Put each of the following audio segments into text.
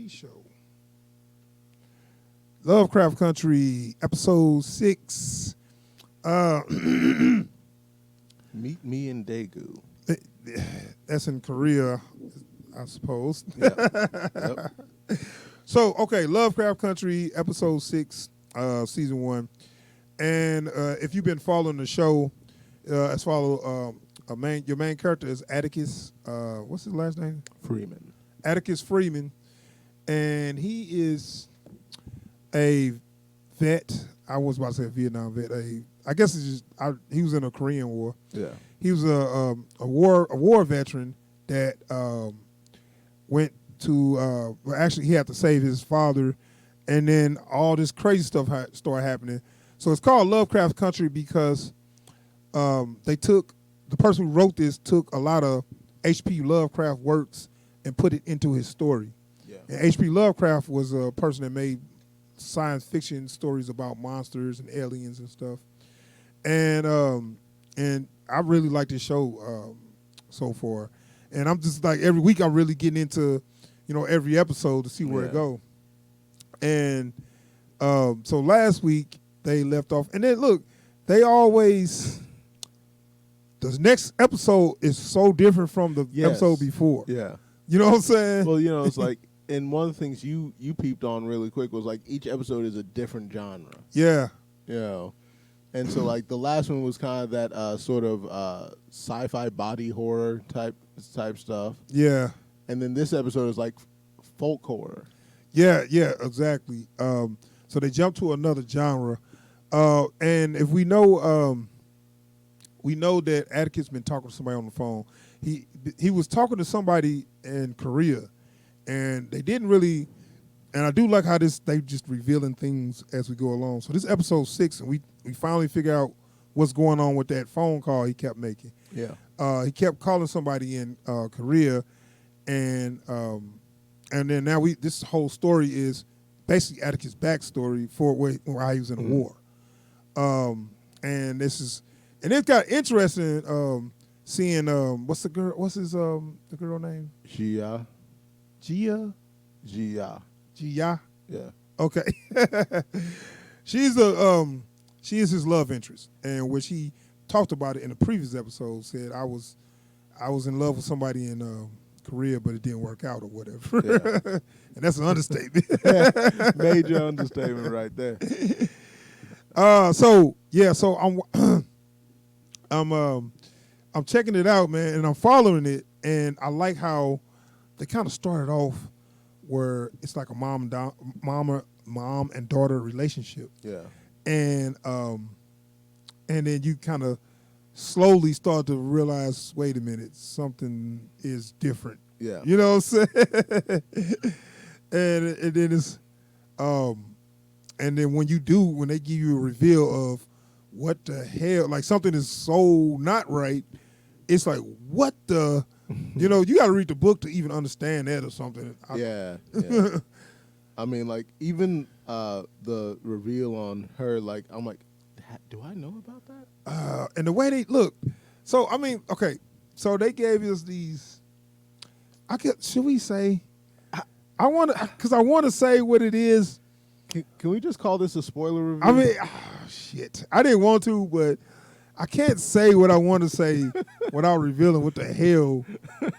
TV show. Lovecraft Country, episode 6. Meet me in Daegu. That's in Korea, I suppose. Yep. So, okay, Lovecraft Country, episode 6, season 1. And if you've been following the show, your main character is Atticus. What's his last name? Freeman. Atticus Freeman. And he is a vet. I was about to say a Vietnam vet. I guess it's just he was in a Korean War. Yeah. He was a war veteran that went to actually he had to save his father, and then all this crazy stuff started happening. So it's called Lovecraft Country because the person who wrote this took a lot of H.P. Lovecraft works and put it into his story. Yeah. And H.P. Lovecraft was a person that made science fiction stories about monsters and aliens and stuff. And I really like this show so far. And I'm just like every week I'm really getting into, every episode to see where it go. And so last week they left off, and then look, they always the next episode is so different from the episode before. Yeah. You know what I'm saying? Well, it's like, and one of the things you peeped on really quick was like each episode is a different genre. Yeah. And so like the last one was kind of that sort of sci-fi body horror type stuff. Yeah. And then this episode is like folk horror. Yeah, exactly. So they jump to another genre. And if we know that Atticus been talking to somebody on the phone. He was talking to somebody in Korea, and they didn't really. And I do like how they just revealing things as we go along. So this is episode 6, and we finally figure out what's going on with that phone call he kept making. Yeah. He kept calling somebody in Korea, and then now this whole story is basically Atticus' backstory for why he was in the war. And it's got interesting seeing what's the girl name? Gia. Gia. Yeah. Okay. She is his love interest, and which he talked about it in the previous episode. Said I was in love with somebody in Korea, but it didn't work out or whatever. Yeah. And that's an understatement. Major understatement right there. So I'm checking it out, man, and I'm following it, and I like how they kind of started off where it's like a mom and daughter relationship. Yeah. And then you kind of slowly start to realize, wait a minute, something is different. Yeah. You know what I'm saying? and then it's and then when they give you a reveal of what the hell, like something is so not right, it's like, what the, you got to read the book to even understand that or something. Yeah. I mean, like, even the reveal on her, like, I'm like, do I know about that? And the way they look. So, I mean, okay, so they gave us these, should we say, I want to say what it is. Can we just call this a spoiler review? I mean, shit. I didn't want to, but I can't say what I want to say without revealing what the hell.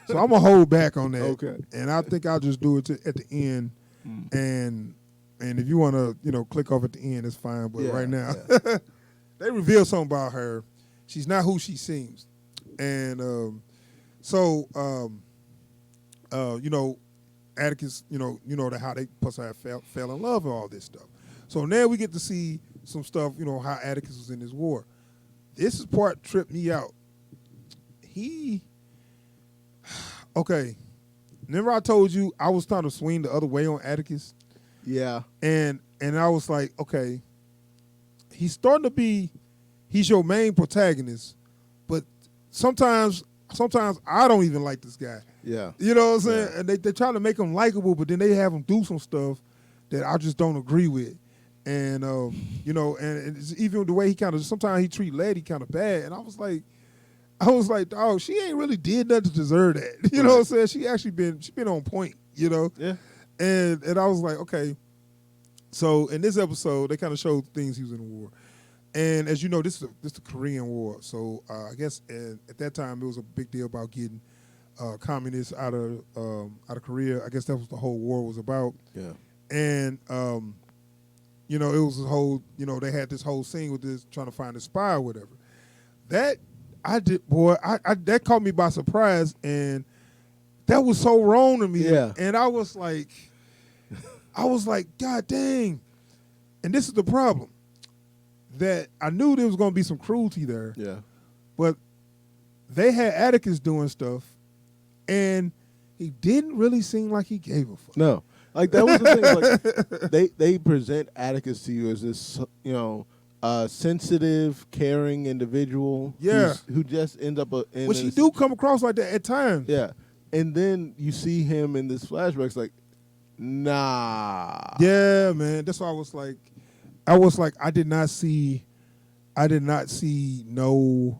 So I'm going to hold back on that. Okay. And I think I'll just do it at the end. And if you want to, click off at the end, it's fine. But right now, they reveal something about her. She's not who she seems. And Atticus, how they fell in love and all this stuff. So now we get to see some stuff, how Atticus was in this war. This is part tripped me out. Remember I told you I was trying to swing the other way on Atticus? Yeah. And I was like, okay, he's your main protagonist, but sometimes I don't even like this guy. Yeah. You know what I'm saying? Yeah. And they try to make him likable, but then they have him do some stuff that I just don't agree with. And, and it's even the way he sometimes he treat Letty kind of bad. And I was like, she ain't really did nothing to deserve that. You know what I'm saying? She been on point, Yeah. and I was like, okay. So in this episode, they kind of showed things he was in the war, and as you know, this is the Korean War. So I guess at that time it was a big deal about getting communists out of Korea. I guess that was the whole war was about. Yeah. And you know, it was a whole, you know, they had this whole scene with this trying to find a spy or whatever. That I did, boy. I that caught me by surprise, and that was so wrong to me. Yeah. And I was like, God dang. And this is the problem. That I knew there was going to be some cruelty there. Yeah. But they had Atticus doing stuff, and he didn't really seem like he gave a fuck. No. Like, that was the thing. Like, they present Atticus to you as this, you know, sensitive, caring individual. Yeah. Who just ends up in Which he do come across like that at times. Yeah. And then you see him in this flashback. It's like, nah. Yeah, man. That's why I was like, I did not see no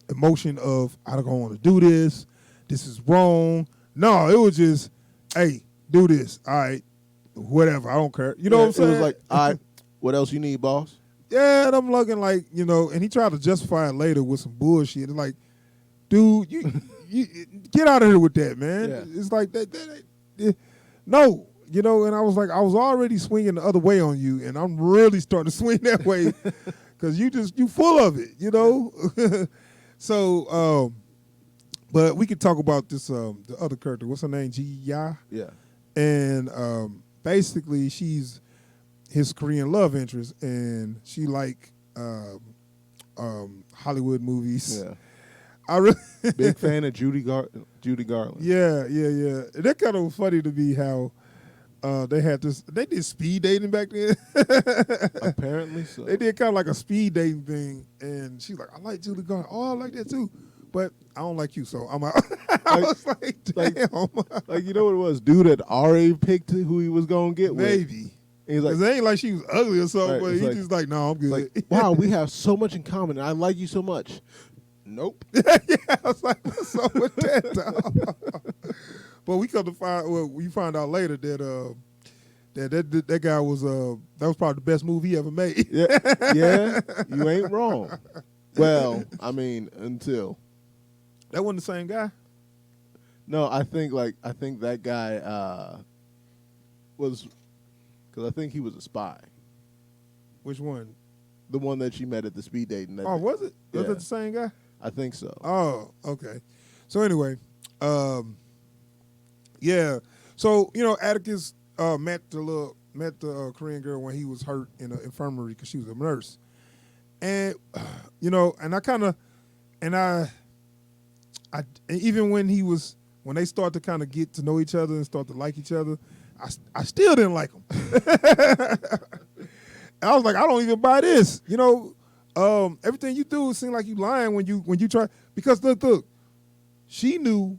emotion of I don't want to do this. This is wrong. No, it was just, hey, do this. All right, whatever. I don't care. You know what I'm saying? It was like, all right, what else you need, boss? Yeah, and I'm looking like, you know, and he tried to justify it later with some bullshit. It's like, dude, you get out of here with that, man. Yeah. It's like no, you know. And I was like, I was already swinging the other way on you, and I'm really starting to swing that way because you full of it, you know. So, but we could talk about this the other character. What's her name? Ji Ya. Yeah. And basically, she's his Korean love interest, and she like Hollywood movies. Yeah. I really Big fan of Judy Garland. Yeah. That kind of funny to me how they had this. They did speed dating back then. Apparently so. They did kind of like a speed dating thing, and she's like, "I like Judy Garland. Oh, I like that too, but I don't like you." So I'm out. I was like, "Damn." Like, you know what it was? Dude had already picked who he was gonna get with. Maybe. And he's like, Cause it ain't like she was ugly or something, Right, but it's he's like- just like, "No, I'm good." like, wow, we have so much in common. I like you so much. Nope. Yeah, I was like, what's up with that, dog? But we come to find, well, we find out later that that guy was that was probably the best movie he ever made. Yeah, you ain't wrong. Well, I mean, until That wasn't the same guy. no, I think that guy was because I think he was a spy. Which one? The one that she met at the speed dating. That Oh, was it? Was Yeah. it the same guy? I think so. Oh, okay. So anyway, yeah. So you know, Atticus met the Korean girl when he was hurt in an infirmary because she was a nurse, and you know, and I even when they start to kind of get to know each other and start to like each other, I still didn't like him. I was like, I don't even buy this. You know, everything you do seems like you lying when you try. Because look, she knew,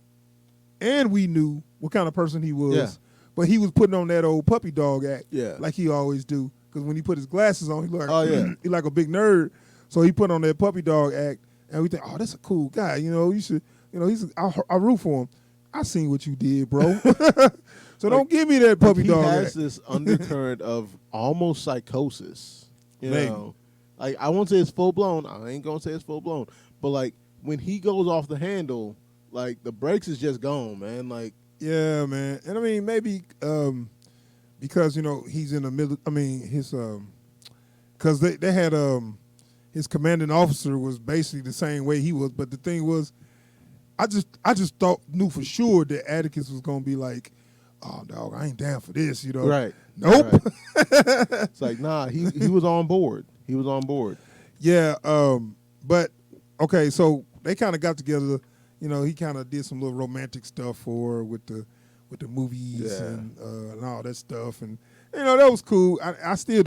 and we knew what kind of person he was. Yeah. But he was putting on that old puppy dog act, Yeah. like he always do. Because when he put his glasses on, he looked like, Oh, yeah. he like a big nerd. So he put on that puppy dog act, and we think, oh, that's a cool guy. You know, you should, you know, I root for him. I seen what you did, bro. So don't give me that puppy dog He has act. this undercurrent of almost psychosis. You Maybe. know, like I won't say it's full blown. I ain't gonna say it's full blown. But like when he goes off the handle, like the brakes is just gone, man. Like Yeah, man. And I mean, maybe because, you know, he's in the middle. I mean, his because they had his commanding officer was basically the same way he was. But the thing was, I just knew for sure that Atticus was gonna be like, oh dog, I ain't down for this, you know. right. Nope. Right. It's like nah, he was on board. He was on board. Yeah. But okay, so they kind of got together. You know, he kind of did some little romantic stuff for her with the movies Yeah. and all that stuff, and you know that was cool. I still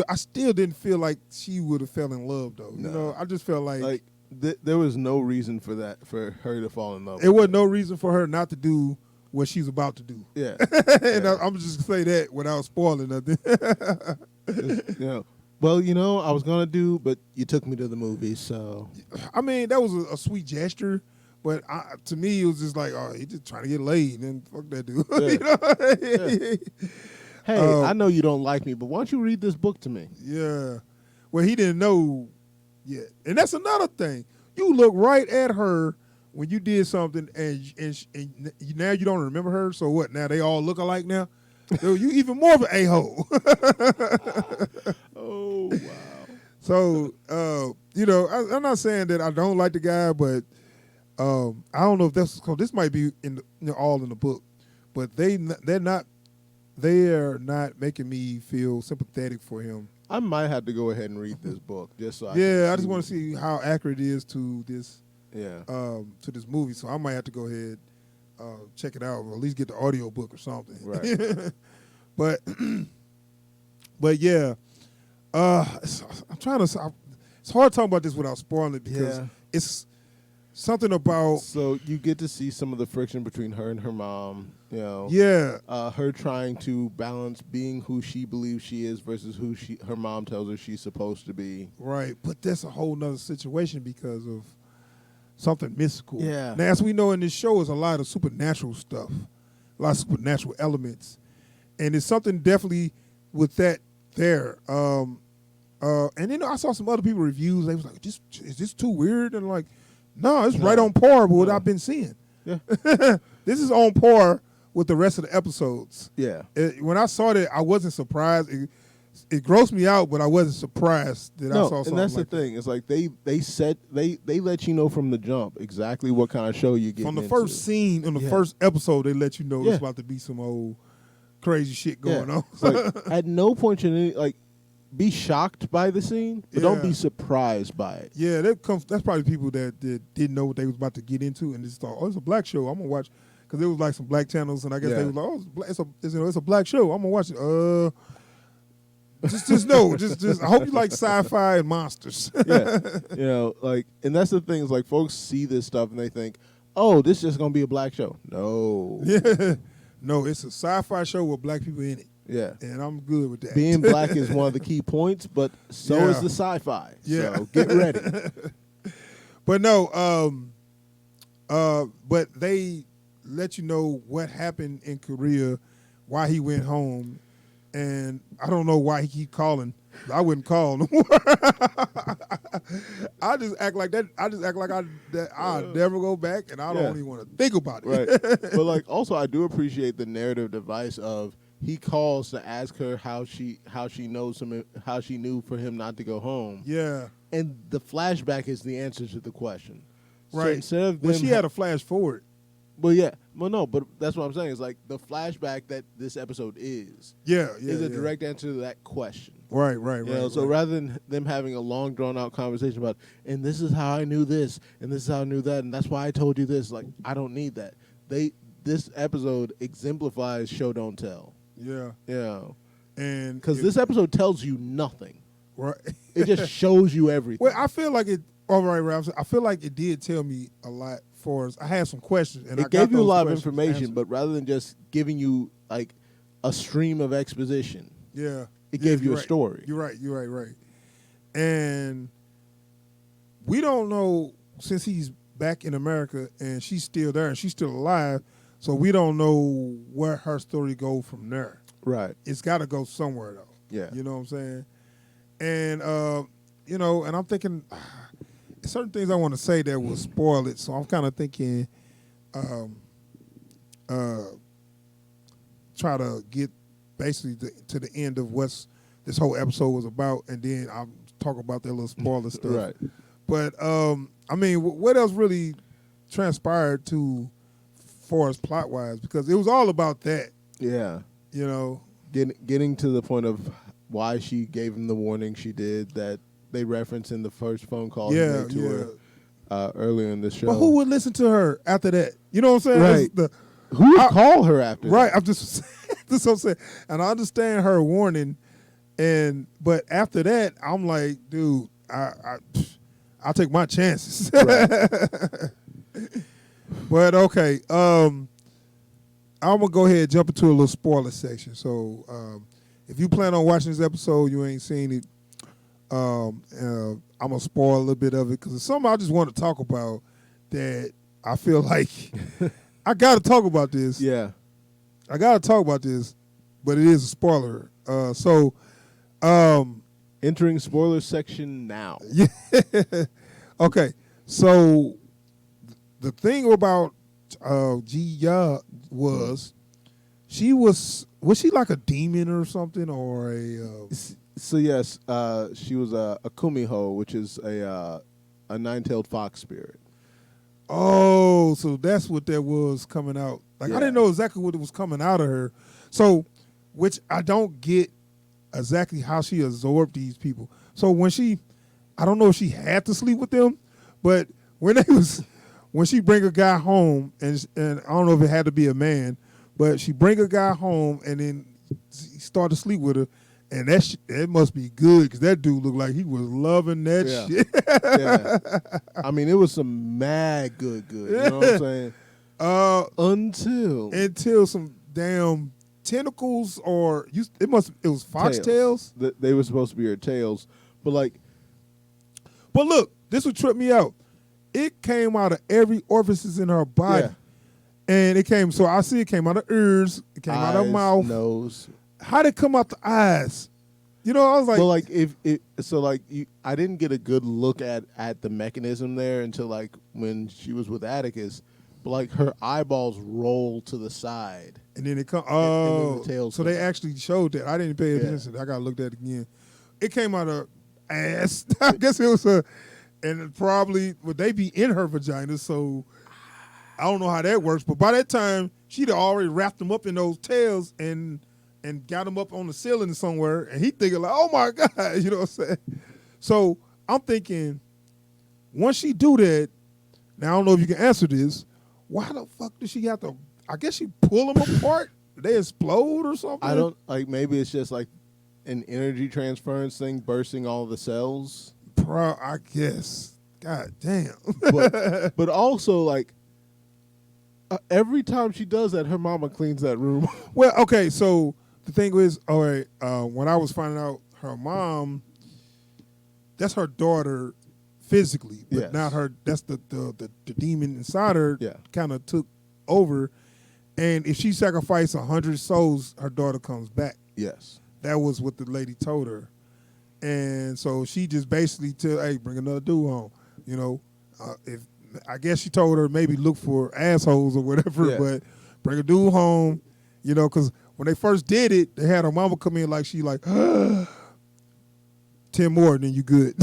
didn't feel like she would have fell in love though. No. You know, I just felt like There was no reason for her to fall in love. it wasn't no reason for her not to do what she's about to do. Yeah. And Yeah. I'm just gonna say that without spoiling nothing. You know, well, you know, I was gonna do, but you took me to the movie, so I mean, that was a sweet gesture, But to me, it was just like, oh, he just trying to get laid, and fuck that dude. Yeah. You know? Yeah. Hey, I know you don't like me, but why don't you read this book to me? Yeah. Well, he didn't know yet, and that's another thing. You look right at her when you did something, and now you don't remember her. So what? Now they all look alike now. Dude, you even more of an a-hole. Oh, wow. So I'm not saying that I don't like the guy, but I don't know if that's because this might be all in the book, but they're not making me feel sympathetic for him. I might have to go ahead and read this book just so I just want to see how accurate it is to this Yeah. to this movie. So I might have to go ahead check it out, or at least get the audio book or something. Right. but yeah, I'm trying to. It's hard talking about this without spoiling it because it's something about. So you get to see some of the friction between her and her mom. You know. Yeah. Her trying to balance being who she believes she is versus who her mom tells her she's supposed to be. Right, but that's a whole nother situation because of something mystical. Yeah. Now, as we know in this show, is a lot of supernatural stuff, a lot of supernatural elements, and it's something definitely with that there. And I saw some other people reviews. They was like, "Is this too weird?" And like, no, it's right on par with what I've been seeing. Yeah. This is on par with the rest of the episodes. Yeah. When I saw that, I wasn't surprised. It grossed me out, but I wasn't surprised that I saw something. And that's like the thing. It's like they let you know from the jump exactly what kind of show you're getting from the into. first scene in the first episode. They let you know there's about to be some old crazy shit going on. It's like, at no point should any be shocked by the scene, but don't be surprised by it. Yeah, that's probably people that didn't know what they was about to get into and just thought, oh, it's a black show. I'm gonna watch because there was like some black channels, and I guess they was like, oh, it's a black show. I'm gonna watch it. Just know, just I hope you like sci-fi and monsters. And that's the thing is like folks see this stuff and they think, oh, this is just gonna be a black show. No, no, it's a sci-fi show with black people in it. Yeah, and I'm good with that. Being black is one of the key points, but so is the sci-fi. Yeah, so get ready. But no, but they let you know what happened in Korea, why he went home. And I don't know why he keep calling. I wouldn't call no more. I just act like that. I just act like I'll never go back, and I don't even want to think about it. Right. But also, I do appreciate the narrative device of he calls to ask her how she knows him, how she knew for him not to go home. Yeah. And the flashback is the answer to the question. Right. So instead of she had a flash forward. Well, yeah. Well, no, but that's what I'm saying. It's like the flashback that this episode is a direct answer to that question. Right. So rather than them having a long, drawn-out conversation about, and this is how I knew this, and this is how I knew that, and that's why I told you this, like, I don't need that. This episode exemplifies show, don't tell. Yeah. Yeah. And because this episode tells you nothing. Right. It just shows you everything. Well, I feel like it. All right, Ralph. I feel like it did tell me a lot. I had some questions, and it gave you a lot of information, but rather than just giving you like a stream of exposition, it gave you a story. You're right. And we don't know, since he's back in America and she's still there and she's still alive, so we don't know where her story goes from there. Right. It's got to go somewhere though. Yeah. You know what I'm saying? And and I'm thinking. Certain things I want to say that will spoil it, so I'm kind of thinking, try to get basically to the end of what's this whole episode was about, and then I'll talk about that little spoiler stuff. Right. But I mean, what else really transpired for us plot wise? Because it was all about that. Yeah. You know, getting to the point of why she gave him the warning she did that they referenced in the first phone call he made to her earlier in the show. But who would listen to her after that? You know what I'm saying? Right. Who would call her after that? Right. I'm just that's what I'm saying. And I understand her warning, but after that, I'm like, dude, I'll take my chances. Right. But okay, I'm gonna go ahead and jump into a little spoiler section. So if you plan on watching this episode, you ain't seen it. I'm gonna spoil a little bit of it because it's something I just want to talk about that I feel like I got to talk about this. Yeah. I got to talk about this, but it is a spoiler. Um, Entering spoiler section now. yeah. Okay. So the thing about Ji-ya was she was she like a demon or something or a So yes, she was a kumiho, which is a nine-tailed fox spirit. oh, so that's what that was coming out. Like I Yeah. didn't know exactly what was coming out of her. So, which I don't get exactly how she absorbed these people. So when I don't know if she had to sleep with them, but when she bring a guy home and I don't know if it had to be a man, but she bring a guy home and then he start to sleep with her, and that must be good because that dude looked like he was loving that shit. Yeah. I mean, it was some mad good. You know what I'm saying? Until Some damn tentacles or it was foxtails. They were supposed to be her tails, but like, But look, this would trip me out. It came out of every orifices in her body. Yeah. And it came, so I see it came out of ears, it came out of eyes, mouth. nose. How did it come out the eyes? You know, I was like, But like I didn't get a good look at the mechanism there until like when she was with Atticus. But like her eyeballs roll to the side. and then it come. and then Oh, the tails so come they out. actually showed that. I didn't pay attention. I got to look at it again. It came out of ass. I guess it was and it probably would they be in her vagina? So I don't know how that works. But by that time, she'd already wrapped them up in those tails and got them up on the ceiling somewhere. And he thinking like, oh my god, you know what I'm saying? So I'm thinking, once she do that, now I don't know if you can answer this. Why the fuck does she have to? I guess she pull them apart. They explode or something. I don't like. Maybe it's just like an energy transference thing, bursting all the cells. I guess. God damn. But also like every time she does that, her mama cleans that room. Well, okay. So the thing is, all right. When I was finding out her mom, that's her daughter physically, but Yes. not her. That's the demon inside her. Yeah. Kind of took over, and if she sacrificed 100 souls, her daughter comes back. Yes. That was what the lady told her, and so she just basically hey, bring another dude home. You know, if I guess she told her maybe look for assholes or whatever, Yeah. but bring a dude home. You know, because when they first did it, they had her mama come in like she like 10 more, then you good.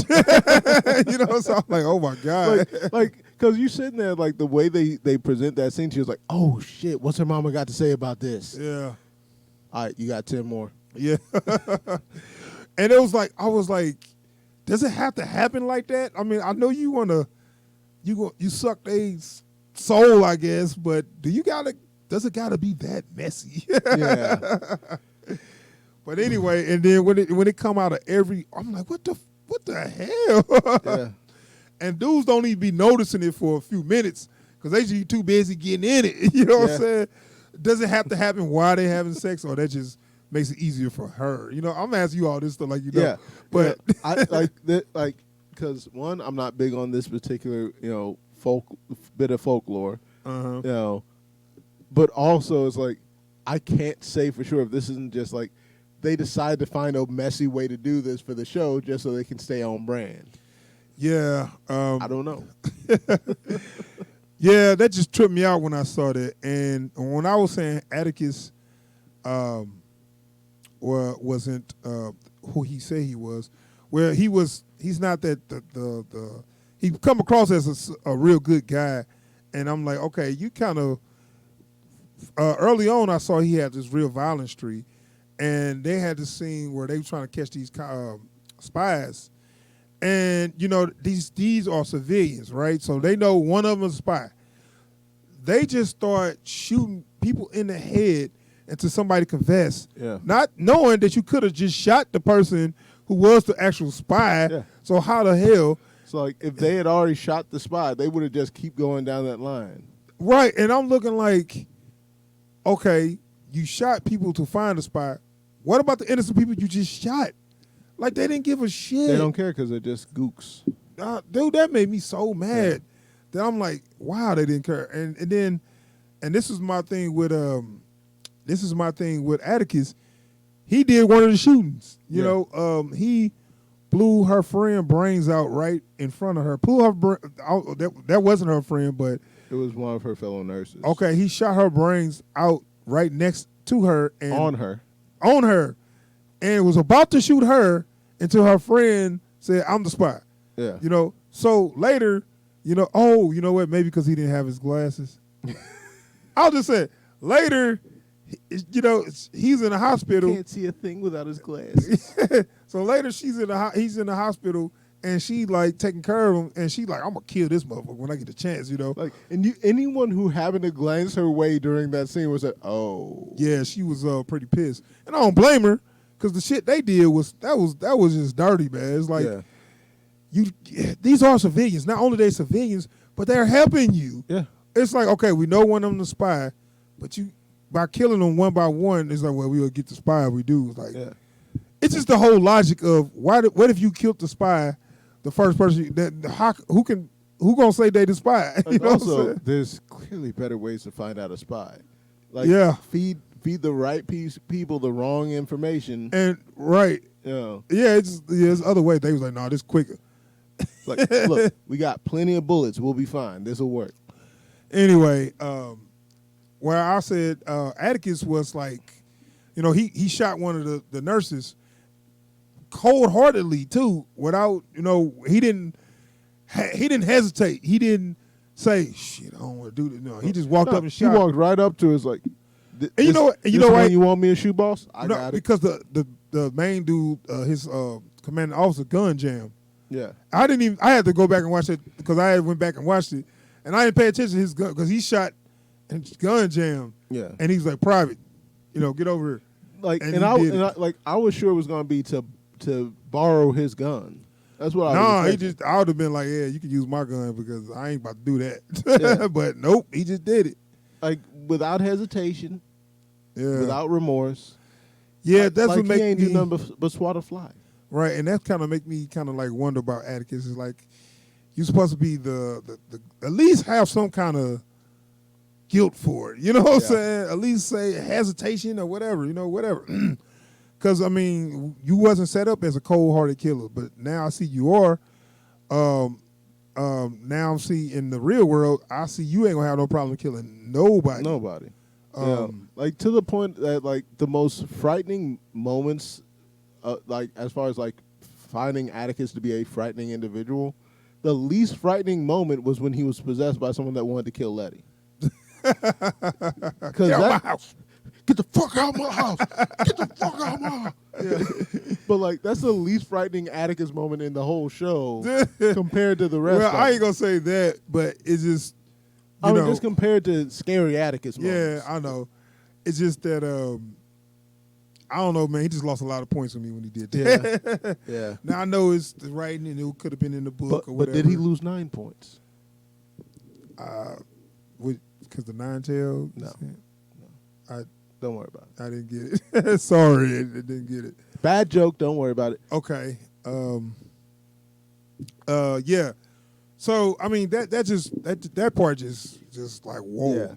You know, so I'm like, oh my god. like, because you sitting there, like, the way they present that scene, she was like, oh, shit, what's her mama got to say about this? Yeah. All right, you got 10 more. Yeah. And it was like, I was like, does it have to happen like that? I mean, I know you want to, you suck a soul, I guess, but does it gotta be that messy? Yeah. But anyway, and then when it come out of I'm like, what the hell? Yeah. And dudes don't even be noticing it for a few minutes because they just too busy getting in it. You know what I'm saying? Does it have to happen while they having sex, or that just makes it easier for her? You know, I'm asking you all this stuff like you know. Yeah. But I like because one, I'm not big on this particular, bit of folklore. uh-huh. You know, but also it's like I can't say for sure if this isn't just like they decide to find a messy way to do this for the show just so they can stay on brand. Yeah. I don't know. Yeah, that just tripped me out when I saw that. And when I was saying Atticus wasn't who he said he was, well, he's not that the he come across as a real good guy. And I'm like, okay, you kind of early on I saw he had this real violent streak, and they had this scene where they were trying to catch these spies. And, you know, these are civilians, right? So they know one of them is a spy. They just start shooting people in the head until somebody confess, not knowing that you could have just shot the person who was the actual spy. Yeah. So how the hell? So like if they had already shot the spy, they would have just keep going down that line. Right, and I'm looking like, okay, you shot people to find the spy. What about the innocent people you just shot? Like, they didn't give a shit. They don't care because they're just gooks. Dude, that made me so mad. then I'm like, wow, they didn't care. And this is my thing with Atticus. He did one of the shootings. You know, he blew her friend brains out right in front of her. That wasn't her friend, but it was one of her fellow nurses. Okay, he shot her brains out right next to her and on her, and was about to shoot her until her friend said, "I'm the spy." Yeah, you know. So later, you know, oh, you know what? Maybe because he didn't have his glasses. I'll just say later. You know, he's in the hospital. Can't see a thing without his glasses. So later, he's in the hospital, and she like taking care of him, and she like, I'm gonna kill this motherfucker when I get the chance, you know. Like, and anyone who happened to glance her way during that scene was like, oh, yeah, she was pretty pissed, and I don't blame her because the shit they did was just dirty, man. It's like these are civilians. Not only they civilians, but they're helping you. Yeah, it's like, okay, we know one of them is a spy, but you. By killing them one by one, it's like, well, we'll get the spy if we do. It's like, it's just the whole logic of what if you killed the spy, the first person who gonna say they the spy? You know also, there's clearly better ways to find out a spy. Like, feed the right people the wrong information. And right, it's other way. They was like, no, this quicker. Like, look, we got plenty of bullets. We'll be fine. This will work. Anyway. Where I said Atticus was like, you know, he shot one of the nurses cold-heartedly too, without, you know, he didn't hesitate. He didn't say, shit, I don't want to do this. No, he just walked up and shot. He walked right up to us like, and you know why you want me to shoot, boss? I got it. Because the main dude, his commanding officer, gun jam. Yeah, I had to go back and watch it because I had went back and watched it, and I didn't pay attention to his gun because he shot. And gun jam, and he's like, private, you know, get over here. Like, I was sure it was gonna be to borrow his gun. That's what I was. I would have been like, yeah, you can use my gun because I ain't about to do that. But nope, he just did it, like without hesitation, without remorse. Yeah, that's what makes he ain't do nothing but swat a fly. Right, and that kind of make me kind of like wonder about Atticus. Is like, you're supposed to be the at least have some kind of guilt for it, you know what I'm saying? At least say hesitation or whatever, you know, whatever. Because, I mean, you wasn't set up as a cold-hearted killer, but now I see you are. Now I see in the real world, I see you ain't going to have no problem killing nobody. Nobody. Like, to the point that, like, the most frightening moments, like, as far as, like, finding Atticus to be a frightening individual, the least frightening moment was when he was possessed by someone that wanted to kill Letty. Get out my house. Get the fuck out of my house. Get the fuck out of my house. Yeah. But like that's the least frightening Atticus moment in the whole show compared to the rest. Well, I ain't gonna say that, but it's just I mean, just compared to scary Atticus moments. Yeah, I know. It's just that I don't know, man. He just lost a lot of points with me when he did that. Yeah. Now I know it's the writing and it could have been in the book or whatever. But did he lose 9 points? Because the 9-tail? No. Don't worry about it. I didn't get it. Sorry, I didn't get it. Bad joke. Don't worry about it. Okay. Yeah. So I mean that part just like whoa.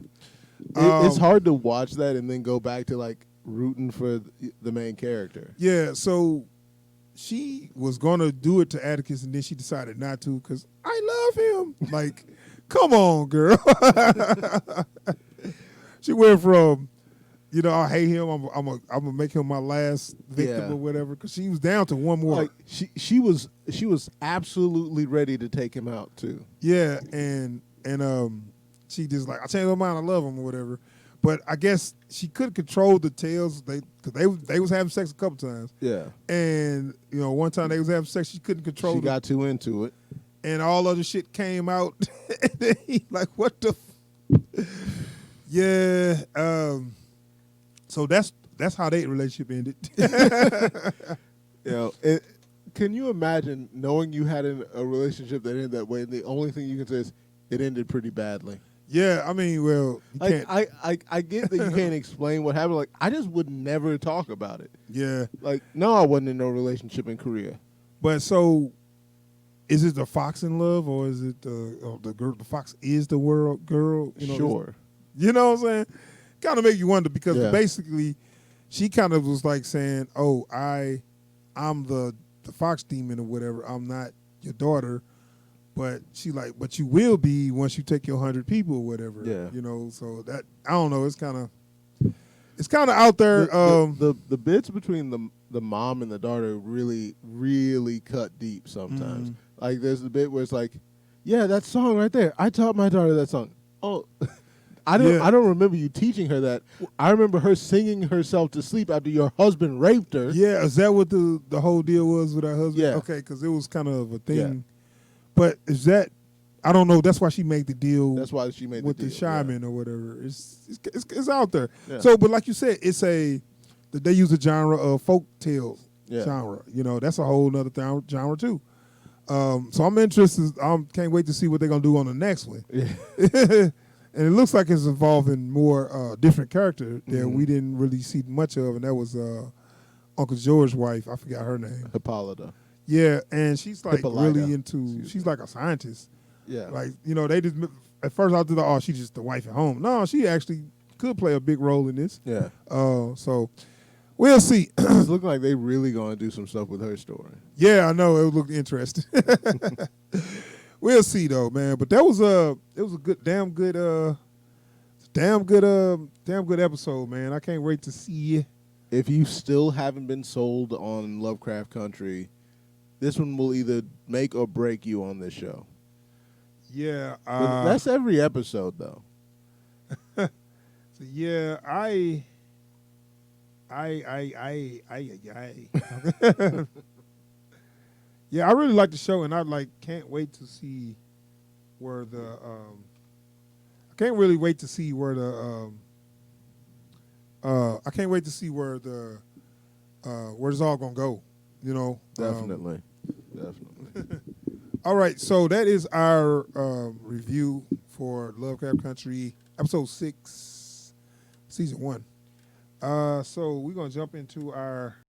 Yeah. It's hard to watch that and then go back to like rooting for the main character. Yeah. So she was gonna do it to Atticus and then she decided not to because I love him. Like. Come on, girl. She went from, you know, I hate him. I'm gonna make him my last victim or whatever. Because she was down to one more. Like she was absolutely ready to take him out too. Yeah, and she just like I changed my mind. I love him or whatever. But I guess she couldn't control the tails. Because they was having sex a couple times. Yeah. And you know, one time they was having sex, she couldn't control. She got too into it. And all other shit came out. And then he like, what the? Yeah. So that's how their relationship ended. You know, can you imagine knowing you had a relationship that ended that way, and the only thing you can say is it ended pretty badly? Yeah, I mean, well, I get that you can't explain what happened. Like, I just would never talk about it. Yeah. Like, no, I wasn't in no relationship in Korea. But so is it the fox in love or is it the girl? The fox is the world girl. Sure. You know what I'm saying? Kind of make you wonder because Yeah. basically, she kind of was like saying, "Oh, I'm the fox demon or whatever. I'm not your daughter." But she like, but you will be once you take your 100 people or whatever. Yeah. So that I don't know. It's kind of out there. The bits between the mom and the daughter really, really cut deep sometimes. Like there's the bit where it's like, yeah, that song right there. I taught my daughter that song. Oh, I don't remember you teaching her that. I remember her singing herself to sleep after your husband raped her. Yeah, is that what the whole deal was with her husband? Yeah. Okay, because it was kind of a thing. Yeah. But is that? I don't know. That's why she made the deal. That's why she made with the the deal, shaman or whatever. It's out there. Yeah. So, but like you said, they use a genre of folk tales Yeah. genre. That's a whole other genre too. So I'm interested. Can't wait to see what they're gonna do on the next one. Yeah. And it looks like it's involving more different character that we didn't really see much of, and that was Uncle George's wife. I forgot her name. Hippolyta. Yeah, and she's like Hippolyta. really into. She's like a scientist. Yeah. Like they just at first I thought, oh, she's just the wife at home. No, she actually could play a big role in this. Yeah. So we'll see. It's looking like they really gonna do some stuff with her story. Yeah, I know it would look interesting. We'll see though, man. But that was it was a damn good episode, man. I can't wait to see it. If you still haven't been sold on Lovecraft Country, this one will either make or break you on this show. Yeah, But that's every episode, though. so yeah, I yeah, I really like the show, and I can't wait to see where the I can't really wait to see where the I can't wait to see where the where it's all gonna go. Definitely. All right, so that is our review for Lovecraft Country, episode 6, season 1. So we're gonna jump into our